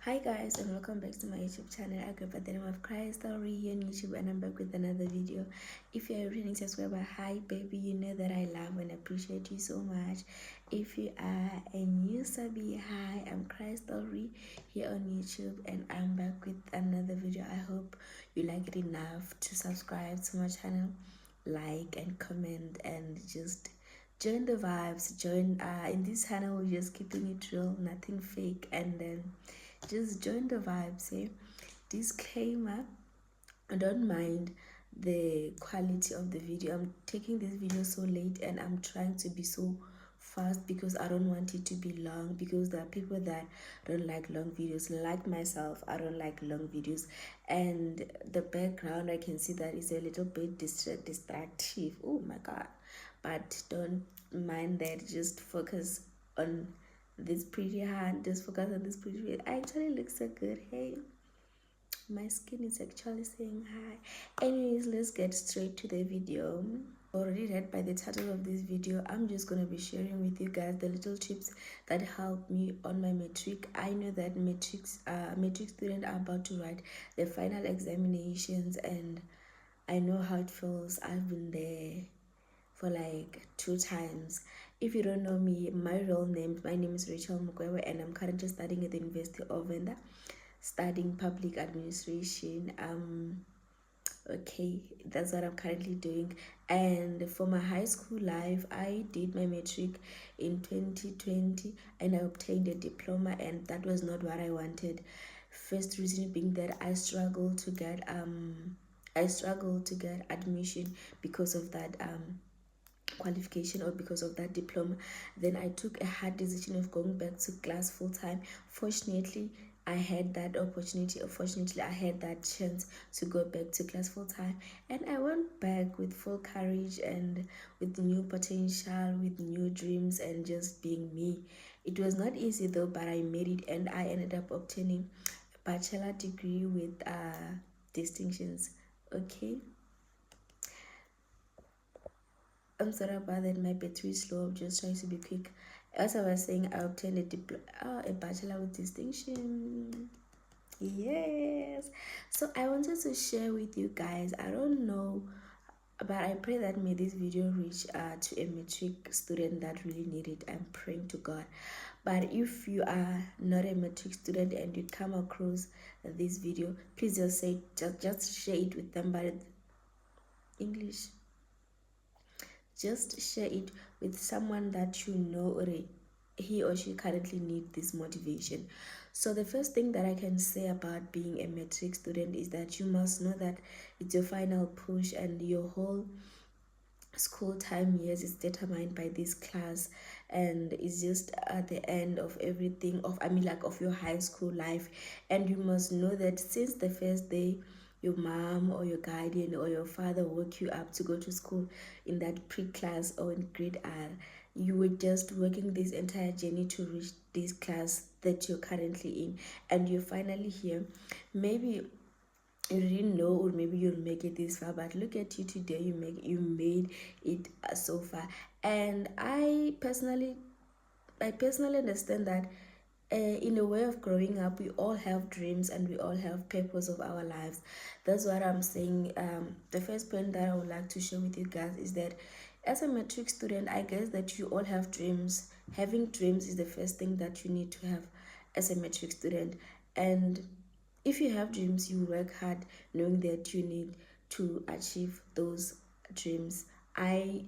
Hi guys, and welcome back to my YouTube channel. I go by the name of Crystal here on YouTube, and I'm back with another video. If you're a returning subscriber, hi baby, you know that I love and appreciate you so much. If you are a new subby, hi, I'm Crystal here on YouTube, and I'm back with another video. I hope you like it enough to subscribe to my channel, like and comment, and just join the vibes. Join in this channel, we're just keeping it real, nothing fake, and then just join the vibes. Disclaimer, I don't mind the quality of the video. I'm taking this video so late and I'm trying to be so fast because I don't want it to be long, because there are people that don't like long videos. Like myself, I don't like long videos, and the background I can see that is a little bit distractive. Oh my god, but don't mind that. Just focus on this pretty hand. Just focus on this pretty hand. I actually look so good. Hey, my skin is actually saying hi. Anyways, let's get straight to the video. Already read by the title of this video, I'm just going to be sharing with you guys the little tips that helped me on my matric. I know that matric students are about to write the final examinations, and I know how it feels. I've been there for like 2 times. If you don't know me, my name is Rachel Mukwewe, and I'm currently studying at the University of Venda, studying public administration. Okay, that's what I'm currently doing. And for my high school life, I did my matric in 2020 and I obtained a diploma, and that was not what I wanted. First reason being that I struggled to get admission because of that qualification, or because of that diploma. Then I took a hard decision of going back to class full time. Fortunately, I had that opportunity, or fortunately I had that chance to go back to class full time, and I went back with full courage and with new potential, with new dreams, and just being me. It was not easy though, but I made it, and I ended up obtaining a bachelor degree with distinctions. Okay, I'm sorry about that. My battery is slow. I'm just trying to be quick. As I was saying, I obtained a bachelor with distinction. Yes. So I wanted to share with you guys. I don't know, but I pray that may this video reach to a matric student that really need it. I'm praying to God. But if you are not a matric student and you come across this video, please just share it with them. But English, just share it with someone that you know, or he or she currently need this motivation. So the first thing that I can say about being a matric student is that you must know that it's your final push, and your whole school time years is determined by this class, and it's just at the end of everything, of your high school life. And you must know that since the first day your mom or your guardian or your father woke you up to go to school in that pre-class or in grade R, you were just working this entire journey to reach this class that you're currently in, and you're finally here. Maybe you didn't know, or maybe you'll make it this far, but look at you today. You made it so far. And I personally understand that in a way of growing up, we all have dreams and we all have purpose of our lives. That's what I'm saying. The first point that I would like to share with you guys is that as a matric student, I guess that you all have dreams. Having dreams is the first thing that you need to have as a matric student. And if you have dreams, you work hard knowing that you need to achieve those dreams. I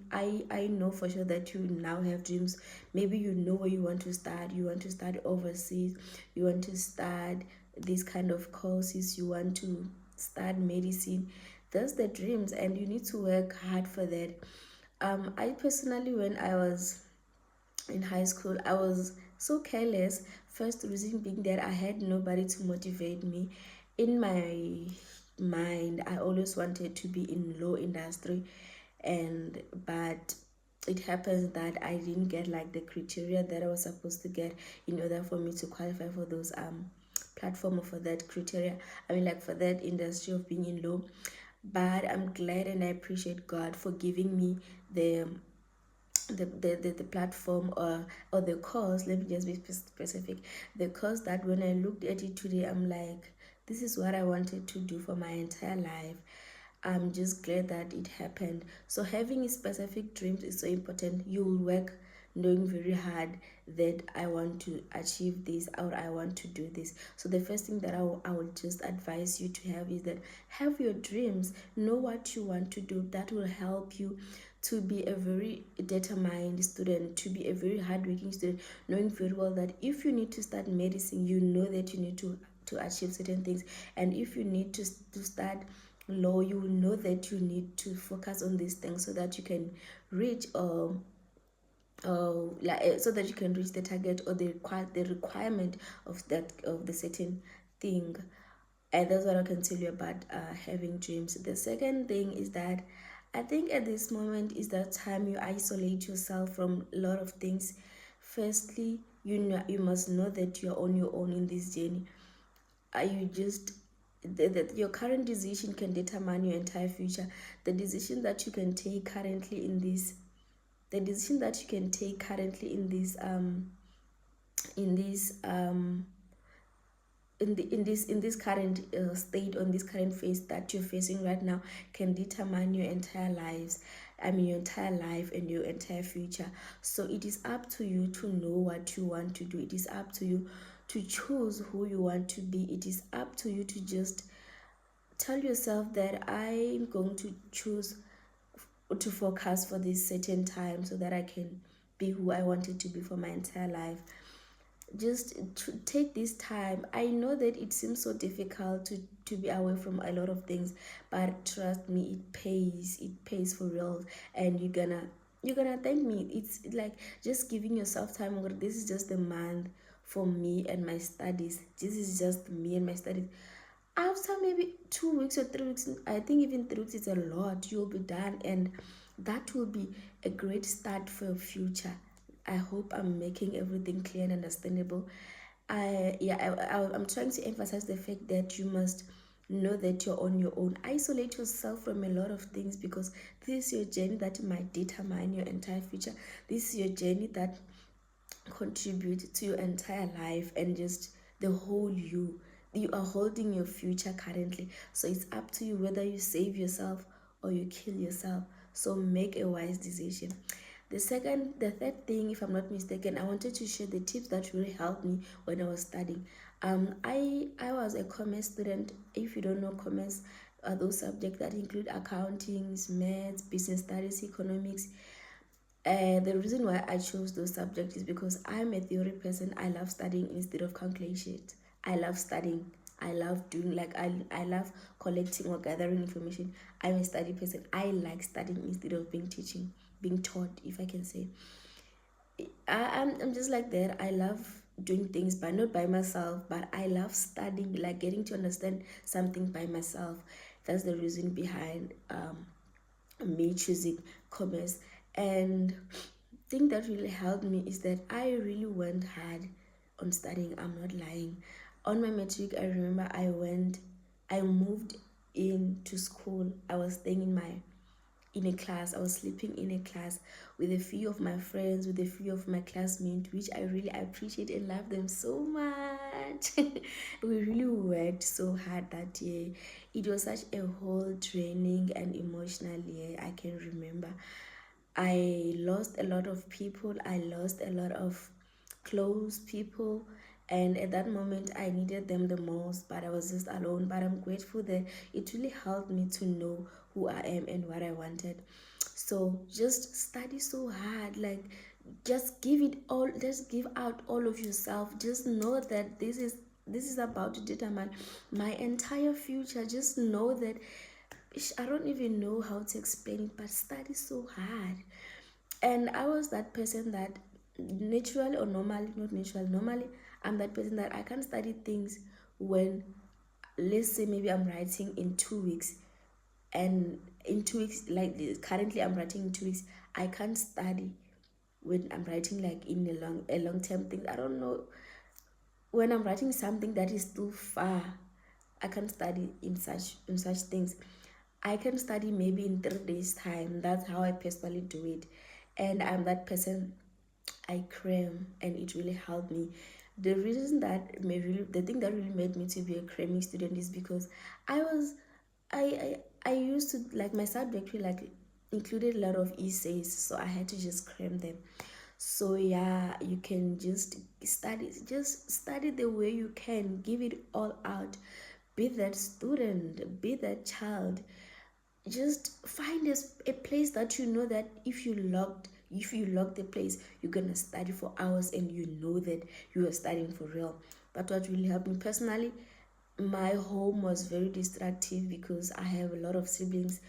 know for sure that you now have dreams. Maybe you know where you want to start. You want to start overseas. You want to start these kind of courses. You want to start medicine. That's the dreams, and you need to work hard for that. I personally, when I was in high school, I was so careless. First reason being that I had nobody to motivate me. In my mind, I always wanted to be in law industry, and but it happens that I didn't get like the criteria that I was supposed to get in order for me to qualify for those platform, or for that criteria. Like for that industry of being in law. But I'm glad and I appreciate God for giving me the the platform, or the course. Let me just be specific. The course that when I looked at it today, I'm like, this is what I wanted to do for my entire life. I'm just glad that it happened. So having specific dreams is so important. You will work knowing very hard that I want to achieve this, or I want to do this. So the first thing that I will just advise you to have is that have your dreams, know what you want to do. That will help you to be a very determined student, to be a very hardworking student, knowing very well that if you need to start medicine, you know that you need to achieve certain things. And if you need to start law, you will know that you need to focus on these things so that you can reach so that you can reach the target, or the requirement of the certain thing. And that's what I can tell you about having dreams. The second thing is that I think at this moment is that time you isolate yourself from a lot of things. Firstly, you must know that you're on your own in this journey. Are you just that your current decision can determine your entire future. The decision that you can take currently in this the decision that you can take currently in this in this current state, on this current phase that you're facing right now, can determine your entire lives. I mean, your entire life and your entire future. So it is up to you to know what you want to do. It is up to you to choose who you want to be. It is up to you to just tell yourself that I'm going to choose to focus for this certain time so that I can be who I wanted to be for my entire life. Just to take this time. I know that it seems so difficult to be away from a lot of things, but trust me, it pays for real. And you're gonna thank me. It's like just giving yourself time. This is just a month for me and my studies. This is just me and my studies. After maybe 2 weeks or 3 weeks, I think even 3 weeks is a lot, you'll be done, and that will be a great start for your future. I hope I'm making everything clear and understandable. I'm trying to emphasize the fact that you must know that you're on your own. Isolate yourself from a lot of things, because this is your journey that might determine your entire future. This is your journey that contribute to your entire life, and just the whole you are holding your future currently. So it's up to you whether you save yourself or you kill yourself. So make a wise decision. The third thing, if I'm not mistaken, I wanted to share the tips that really helped me when I was studying. I was a commerce student. If you don't know, commerce are those subjects that include accounting, maths, business studies, economics. The reason why I chose those subjects is because I'm a theory person. I love studying instead of calculations. I love studying. I love doing, like, I love collecting or gathering information. I'm a study person. I like studying instead of being taught, if I can say. I'm just like that. I love doing things, but not by myself, but I love studying, like getting to understand something by myself. That's the reason behind me choosing commerce. And thing that really helped me is that I really went hard on studying. I'm not lying. On my matric, I remember I moved into school. I was staying in a class. I was sleeping in a class with a few of my friends, with a few of my classmates, which I really appreciate and love them so much. We really worked so hard that year. It was such a whole draining and emotional year. I can remember I lost a lot of people. I lost a lot of close people. And at that moment, I needed them the most, but I was just alone. But I'm grateful that it really helped me to know who I am and what I wanted. So just study so hard, like just give it all, just give out all of yourself. Just know that this is about to determine my entire future. Just know that I don't even know how to explain it, but study so hard. And I was that person that naturally or normally, not naturally, normally, I'm that person that I can't study things when, let's say, maybe I'm writing in 2 weeks, and in 2 weeks, like currently I'm writing in 2 weeks, I can't study when I'm writing like in a long term thing. I don't know, when I'm writing something that is too far, I can't study in such things. I can study maybe in 3 days time. That's how I personally do it. and I'm that person. I cram, and it really helped me. The reason that the thing that really made me to be a cramming student is because I was, I used to like my subject really like included a lot of essays, so I had to just cram them. So yeah, you can just study the way you can, give it all out. Be that student, be that child, just find a place that you know that if you lock the place, you're gonna study for hours and you know that you are studying for real. That's what really helped me personally. My home was very distractive because I have a lot of siblings.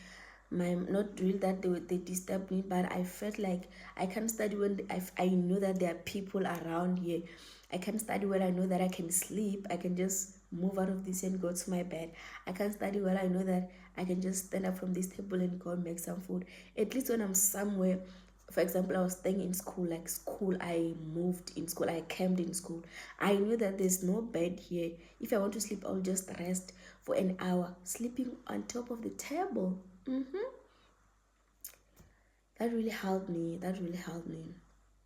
My not really that they disturb me, but I felt like I can't study when I know that there are people around here. I can't study when I know that I can sleep. I can just move out of this and go to my bed. I can't study when I know that I can just stand up from this table and go and make some food. At least when I'm somewhere, for example, I was staying in school, like school, I moved in school, I camped in school. I knew that there's no bed here. If I want to sleep, I'll just rest for an hour, sleeping on top of the table. That really helped me. That really helped me.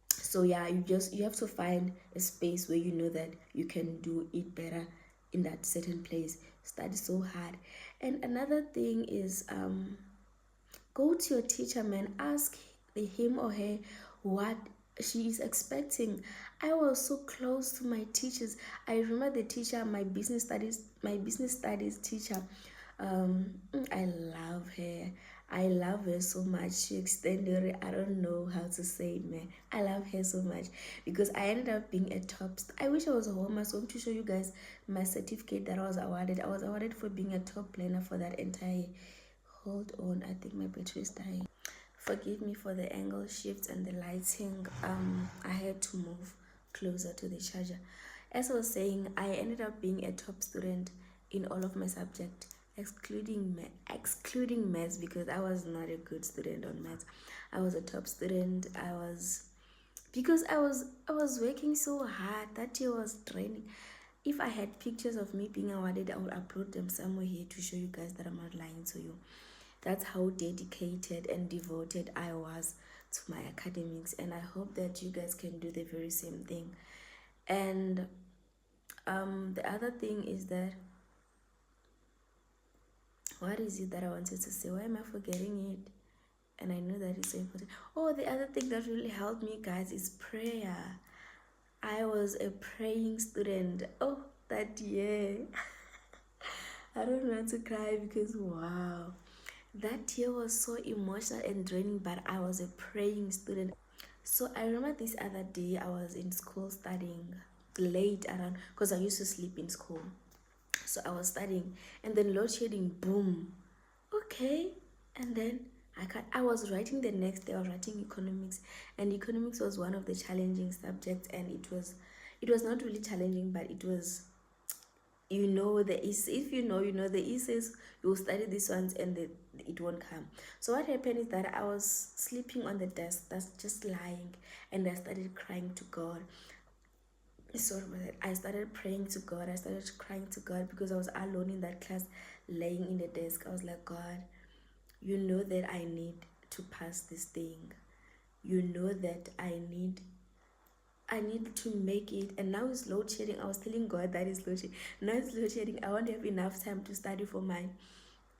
So yeah, you have to find a space where you know that you can do it better in that certain place. Study so hard. And another thing is go to your teacher, man. Ask him or her what she is expecting. I was so close to my teachers. I remember the teacher, my business studies teacher. I love her. I love her so much. She extended it. I don't know how to say it, man. I love her so much because I ended up being a I wish I was home. I was going to show you guys my certificate that I was awarded. I was awarded for being a top planner for that entire year. Hold on, I think my battery is dying. Forgive me for the angle shifts and the lighting. I had to move closer to the charger. As I was saying, I ended up being a top student in all of my subjects, excluding maths because I was not a good student on maths. I was a top student. I was working so hard. That year was draining. If I had pictures of me being awarded, I would upload them somewhere here to show you guys that I'm not lying to you. That's how dedicated and devoted I was to my academics, and I hope that you guys can do the very same thing. And the other thing is that, what is it that I wanted to say? Why am I forgetting it? And I know that it's so important. Oh, the other thing that really helped me, guys, is prayer. I was a praying student. Oh, that year. I don't want to cry because wow. That year was so emotional and draining, but I was a praying student. So I remember this other day I was in school studying late around because I used to sleep in school. So I was studying and then load shedding, boom. Okay. And then I was writing the next day, I was writing economics, and economics was one of the challenging subjects, and it was not really challenging, but it was, you know, the if you know, you know, the essays, you'll study these ones and it won't come. So what happened is that I was sleeping on the desk, that's just lying, and I started crying to God. Sorry about that. I started praying to God. I started crying to God because I was alone in that class, laying in the desk. I was like, God, you know that I need to pass this thing. You know that I need to make it. And now it's load shedding. I was telling God that it's load shedding. Now it's load shedding. I won't have enough time to study for my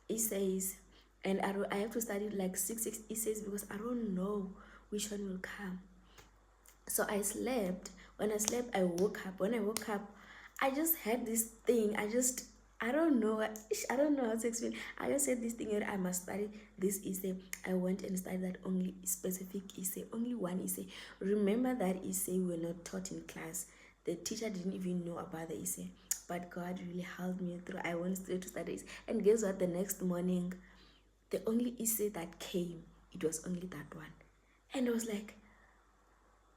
essays. And I have to study like six essays because I don't know which one will come. So I slept. When I slept, I woke up. When I woke up, I just had this thing. I don't know. I don't know how to explain. I just said this thing that I must study this essay. I went and studied that only specific essay, only one essay. Remember that essay we were not taught in class. The teacher didn't even know about the essay. But God really helped me through. I went straight to study it. And guess what? The next morning, the only essay that came, it was only that one. And I was like,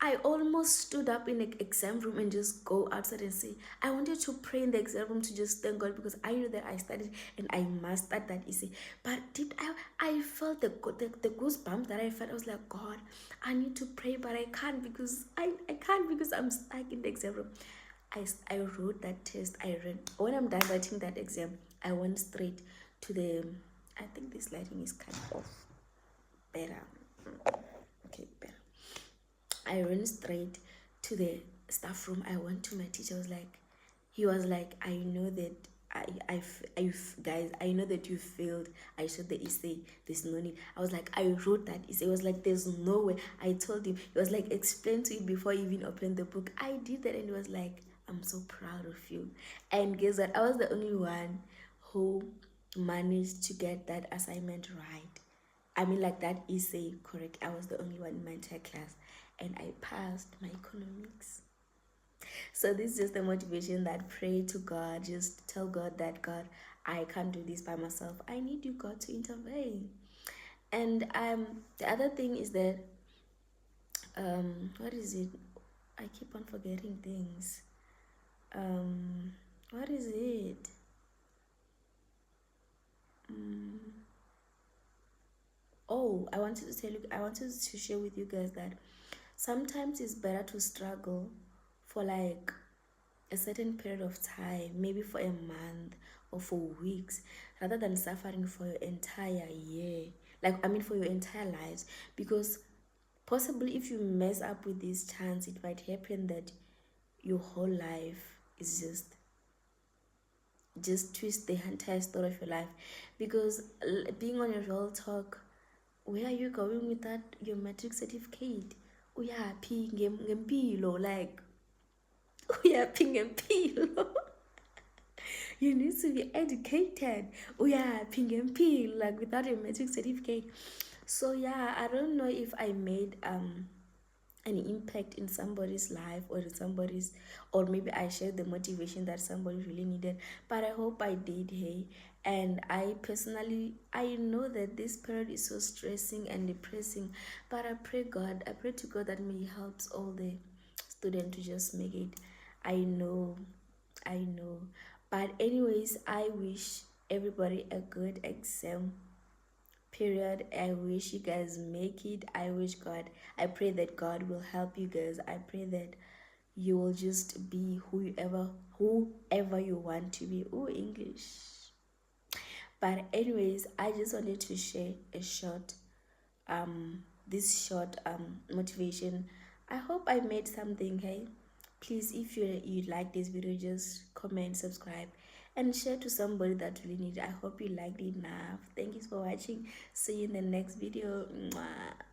I almost stood up in the exam room and just go outside and say, I wanted to pray in the exam room to just thank God because I knew that I studied and I mastered that essay. But I felt the goosebumps that I felt. I was like, God, I need to pray, but I can't because I can't because I'm stuck in the exam room. I wrote that test. I read. When I'm done writing that exam, I went straight to the, I think this lighting is kind of better. Okay, better. I ran straight to the staff room. I went to my teacher. I was like, he was like, I know that guys, I know that you failed. I showed the essay. There's no need. I was like, I wrote that essay. It was like, there's no way. I told him. It was like, explain to you before you even opened the book. I did that, and it was like, I'm so proud of you. And guess what? I was the only one who managed to get that assignment right. I mean, like that essay correct. I was the only one in my entire class, and I passed my economics. So this is just the motivation that pray to God. Just tell God that, God, I can't do this by myself. I need you, God, to intervene. And the other thing is that what is it? I keep on forgetting things. What is it? Oh, I wanted to share with you guys that sometimes it's better to struggle for like a certain period of time, maybe for a month or for weeks, rather than suffering for your entire year. Like, I mean, for your entire lives. Because possibly if you mess up with this chance, it might happen that your whole life is just twist the entire story of your life. Because being on your real talk, where are you going with that, your matric certificate? Uyaphi ngempilo, like uyaphi ngempilo. You need to be educated. Uyaphi ngempilo, like without a matric certificate. So yeah, I don't know if I made an impact in somebody's life or in somebody's, or maybe I shared the motivation that somebody really needed, but I hope I did. Hey, and I personally, I know that this period is so stressing and depressing, but I pray to God that He helps all the students to just make it. I know i know but anyways, I wish everybody a good exam period. I wish you guys make it. I pray that God will help you guys. I pray that you will just be whoever you want to be. Oh, English. But anyways, I just wanted to share a short this short motivation. I hope I made something. Hey, please, if you like this video, just comment, subscribe, and share to somebody that really needs it. I hope you liked it enough. Thank you for watching. See you in the next video. Mwah.